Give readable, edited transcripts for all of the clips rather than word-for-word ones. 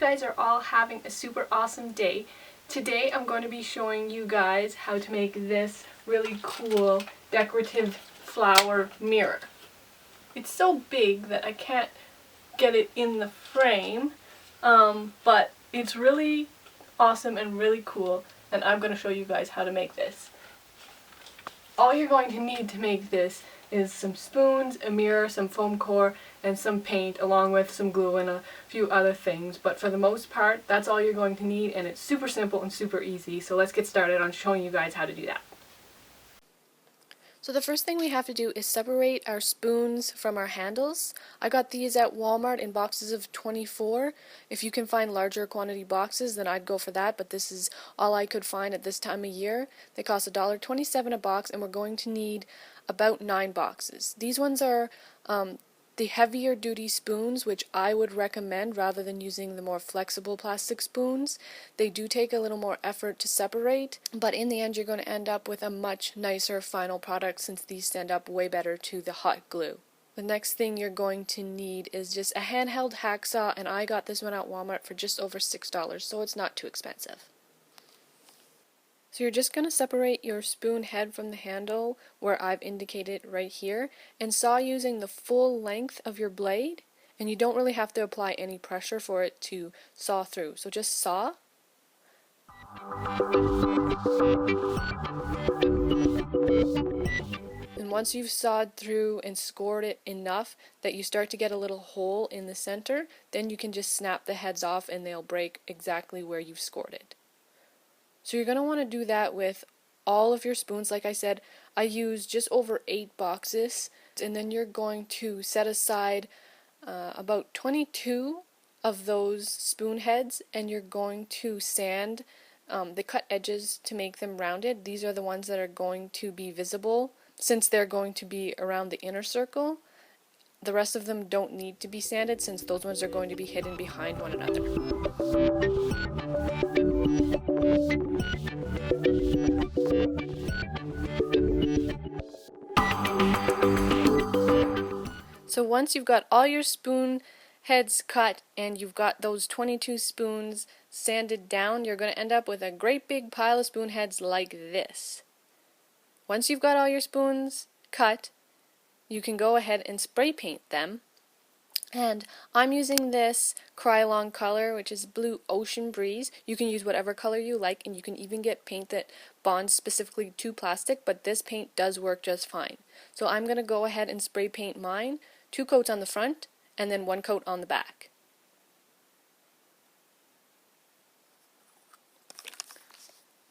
guys are all having a super awesome day. Today I'm going to be showing you guys how to make this really cool decorative flower mirror. It's so big that I can't get it in the frame, but it's really awesome and really cool, and I'm going to show you guys how to make this. All you're going to need to make this is some spoons, a mirror, some foam core, and some paint, along with some glue and a few other things. But for the most part, that's all you're going to need, and it's super simple and super easy. So let's get started on showing you guys how to do that. So the first thing we have to do is separate our spoons from our handles. I got these at Walmart in boxes of 24. If you can find larger quantity boxes, then I'd go for that, but this is all I could find at this time of year. They cost $1.27 a box, and we're going to need about 9 boxes. These ones are the heavier duty spoons, which I would recommend rather than using the more flexible plastic spoons. They do take a little more effort to separate, but in the end you're going to end up with a much nicer final product since these stand up way better to the hot glue. The next thing you're going to need is just a handheld hacksaw, and I got this one at Walmart for just over $6, so it's not too expensive. So you're just going to separate your spoon head from the handle where I've indicated right here, and saw using the full length of your blade, and you don't really have to apply any pressure for it to saw through. So just saw. And once you've sawed through and scored it enough that you start to get a little hole in the center, then you can just snap the heads off and they'll break exactly where you've scored it. So you're going to want to do that with all of your spoons. Like I said, I used just over 8 boxes, and then you're going to set aside about 22 of those spoon heads, and you're going to sand the cut edges to make them rounded. These are the ones that are going to be visible since they're going to be around the inner circle. The rest of them don't need to be sanded since those ones are going to be hidden behind one another. So once you've got all your spoon heads cut and you've got those 22 spoons sanded down, you're going to end up with a great big pile of spoon heads like this. Once you've got all your spoons cut, you can go ahead and spray paint them. And I'm using this Krylon color, which is Blue Ocean Breeze. You can use whatever color you like, and you can even get paint that bonds specifically to plastic, but this paint does work just fine. So I'm going to go ahead and spray paint mine, 2 coats on the front, and then 1 coat on the back.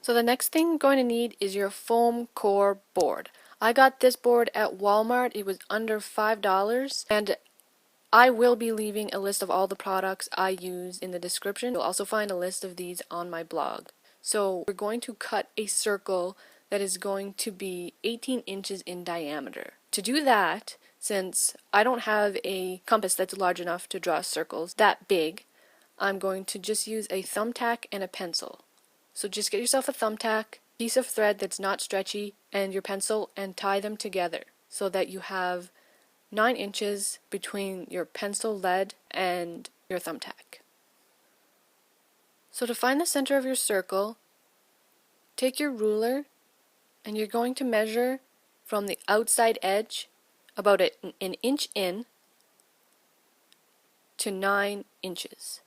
So the next thing you're going to need is your foam core board. I got this board at Walmart. It was under $5, and I will be leaving a list of all the products I use in the description. You'll also find a list of these on my blog. So we're going to cut a circle that is going to be 18 inches in diameter. To do that, since I don't have a compass that's large enough to draw circles that big, I'm going to just use a thumbtack and a pencil. So just get yourself a thumbtack, piece of thread that's not stretchy, and your pencil, and tie them together so that you have 9 inches between your pencil lead and your thumbtack. So to find the center of your circle, take your ruler and you're going to measure from the outside edge about an inch in to 9 inches.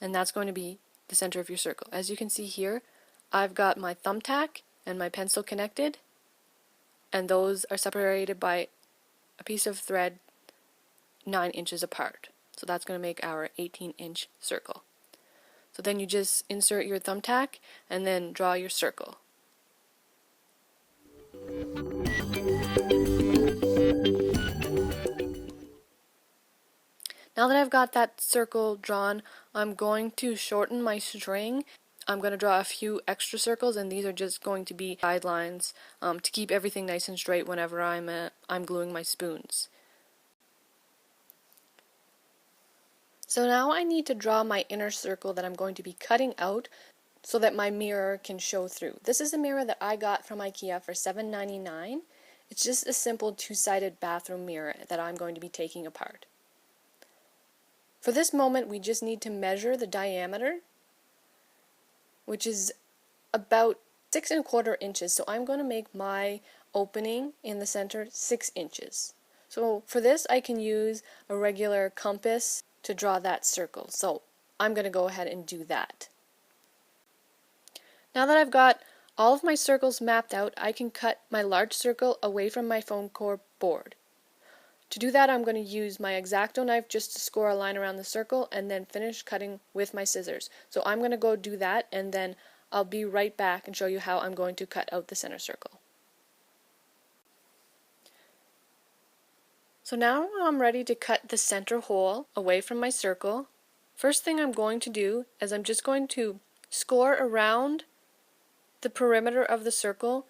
And that's going to be the center of your circle. As you can see here, I've got my thumbtack and my pencil connected, and those are separated by a piece of thread 9 inches apart. So that's going to make our 18-inch circle. So then you just insert your thumbtack and then draw your circle. Now that I've got that circle drawn, I'm going to shorten my string. I'm going to draw a few extra circles, and these are just going to be guidelines to keep everything nice and straight whenever I'm gluing my spoons. So now I need to draw my inner circle that I'm going to be cutting out so that my mirror can show through. This is a mirror that I got from Ikea for $7.99. It's just a simple 2-sided bathroom mirror that I'm going to be taking apart. For this moment, we just need to measure the diameter, which is about 6¼ inches. So I'm going to make my opening in the center 6 inches. So for this, I can use a regular compass to draw that circle. So I'm going to go ahead and do that. Now that I've got all of my circles mapped out, I can cut my large circle away from my foam core board. To do that, I'm going to use my Xacto knife just to score a line around the circle and then finish cutting with my scissors. So I'm going to go do that, and then I'll be right back and show you how I'm going to cut out the center circle. So now I'm ready to cut the center hole away from my circle. First thing I'm going to do is I'm just going to score around the perimeter of the circle,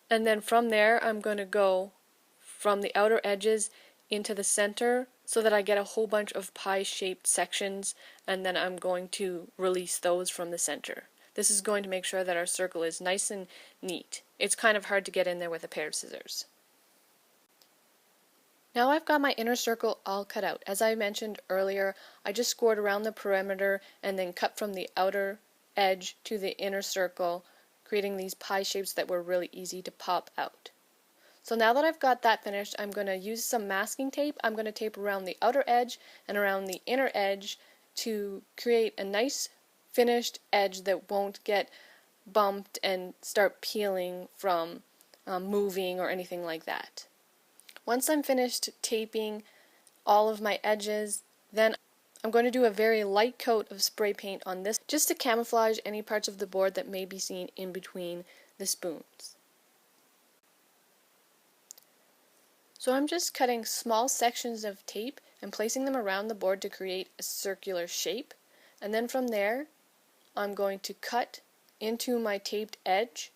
and then from there I'm going to go from the outer edges into the center so that I get a whole bunch of pie-shaped sections, and then I'm going to release those from the center. This is going to make sure that our circle is nice and neat. It's kind of hard to get in there with a pair of scissors. Now I've got my inner circle all cut out. As I mentioned earlier, I just scored around the perimeter and then cut from the outer edge to the inner circle, creating these pie shapes that were really easy to pop out. So now that I've got that finished, I'm going to use some masking tape. I'm going to tape around the outer edge and around the inner edge to create a nice finished edge that won't get bumped and start peeling from moving or anything like that. Once I'm finished taping all of my edges, then I'm going to do a very light coat of spray paint on this just to camouflage any parts of the board that may be seen in between the spoons. So I'm just cutting small sections of tape and placing them around the board to create a circular shape, and then from there I'm going to cut into my taped edge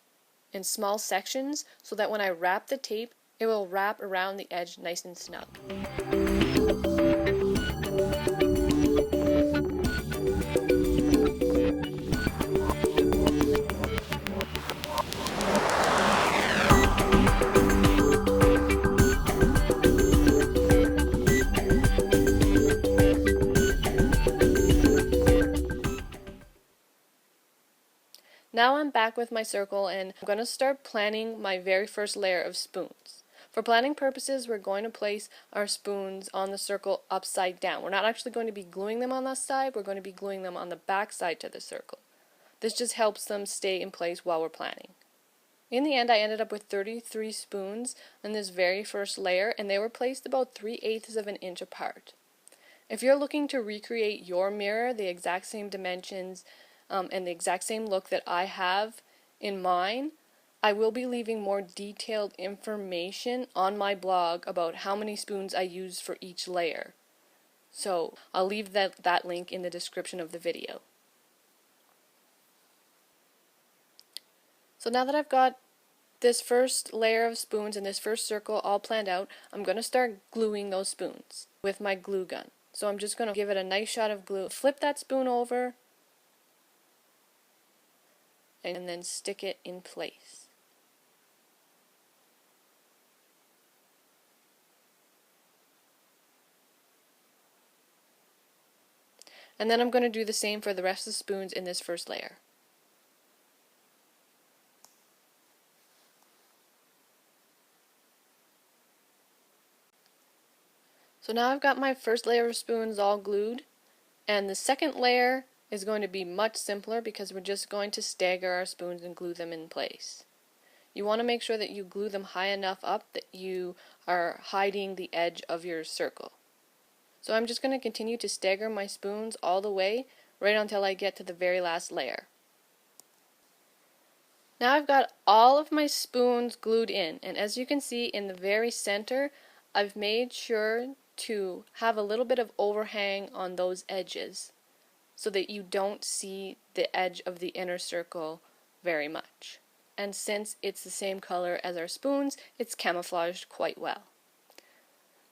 in small sections so that when I wrap the tape, it will wrap around the edge nice and snug. Now I'm back with my circle, and I'm going to start planning my very first layer of spoons. For planning purposes, we're going to place our spoons on the circle upside down. We're not actually going to be gluing them on the side, we're going to be gluing them on the back side to the circle. This just helps them stay in place while we're planning. In the end, I ended up with 33 spoons in this very first layer, and they were placed about 3/8 of an inch apart. If you're looking to recreate your mirror, the exact same dimensions, and the exact same look that I have in mine, I will be leaving more detailed information on my blog about how many spoons I use for each layer. So I'll leave that link in the description of the video. So now that I've got this first layer of spoons and this first circle all planned out, I'm going to start gluing those spoons with my glue gun. So I'm just going to give it a nice shot of glue, flip that spoon over, and then stick it in place. And then I'm going to do the same for the rest of the spoons in this first layer. So now I've got my first layer of spoons all glued, and the second layer is going to be much simpler because we're just going to stagger our spoons and glue them in place. You want to make sure that you glue them high enough up that you are hiding the edge of your circle. So I'm just going to continue to stagger my spoons all the way right until I get to the very last layer. Now I've got all of my spoons glued in, and as you can see in the very center, I've made sure to have a little bit of overhang on those edges so that you don't see the edge of the inner circle very much. And since it's the same color as our spoons, it's camouflaged quite well.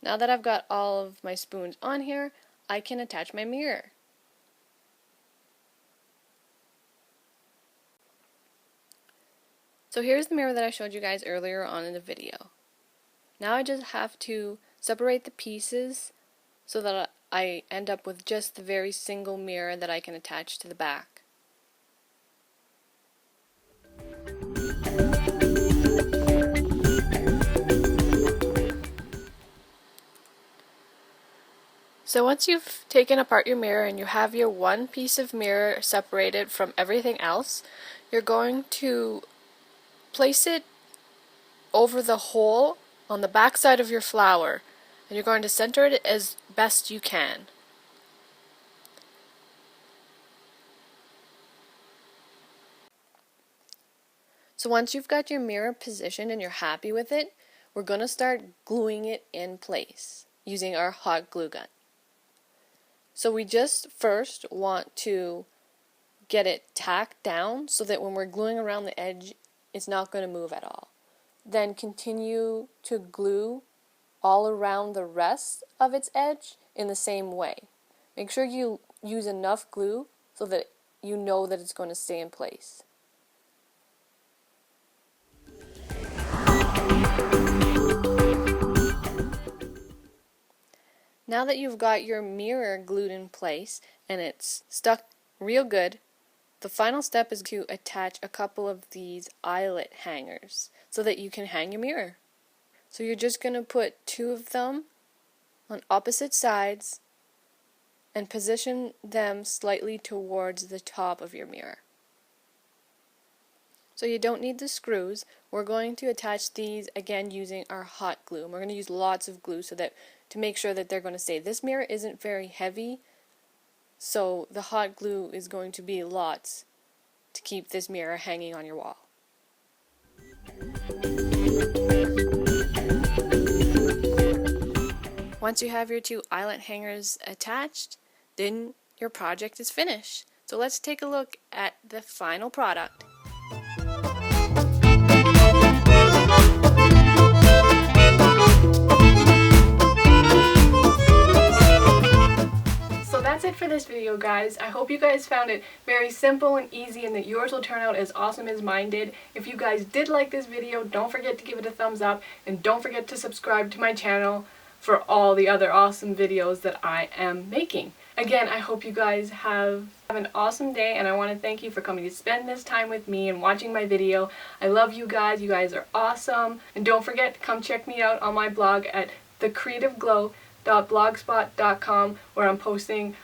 Now that I've got all of my spoons on here, I can attach my mirror. So here's the mirror that I showed you guys earlier on in the video. Now I just have to separate the pieces so that I end up with just the very single mirror that I can attach to the back. So once you've taken apart your mirror and you have your one piece of mirror separated from everything else, you're going to place it over the hole on the back side of your flower, and you're going to center it as best you can. So once you've got your mirror positioned and you're happy with it, we're going to start gluing it in place using our hot glue gun. So we just first want to get it tacked down so that when we're gluing around the edge, it's not going to move at all. Then continue to glue all around the rest of its edge in the same way. Make sure you use enough glue so that you know that it's going to stay in place. Now that you've got your mirror glued in place and it's stuck real good, the final step is to attach a couple of these eyelet hangers so that you can hang your mirror. So you're just going to put 2 of them on opposite sides and position them slightly towards the top of your mirror. So you don't need the screws. We're going to attach these again using our hot glue. And we're going to use lots of glue so that to make sure that they're going to stay. This mirror isn't very heavy, so the hot glue is going to be lots to keep this mirror hanging on your wall. Once you have your 2 eyelet hangers attached, then your project is finished. So let's take a look at the final product. So that's it for this video, guys. I hope you guys found it very simple and easy and that yours will turn out as awesome as mine did. If you guys did like this video, don't forget to give it a thumbs up and don't forget to subscribe to my channel for all the other awesome videos that I am making. Again, I hope you guys have an awesome day, and I want to thank you for coming to spend this time with me and watching my video. I love you guys. You guys are awesome. And don't forget to come check me out on my blog at thecreativeglow.blogspot.com, where I'm posting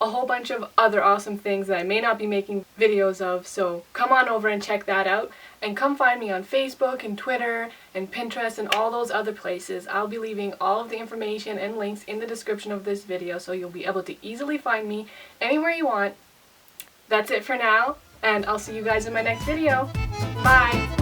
a whole bunch of other awesome things that I may not be making videos of, so come on over and check that out. And come find me on Facebook and Twitter and Pinterest and all those other places. I'll be leaving all of the information and links in the description of this video, so you'll be able to easily find me anywhere you want. That's it for now, and I'll see you guys in my next video. Bye!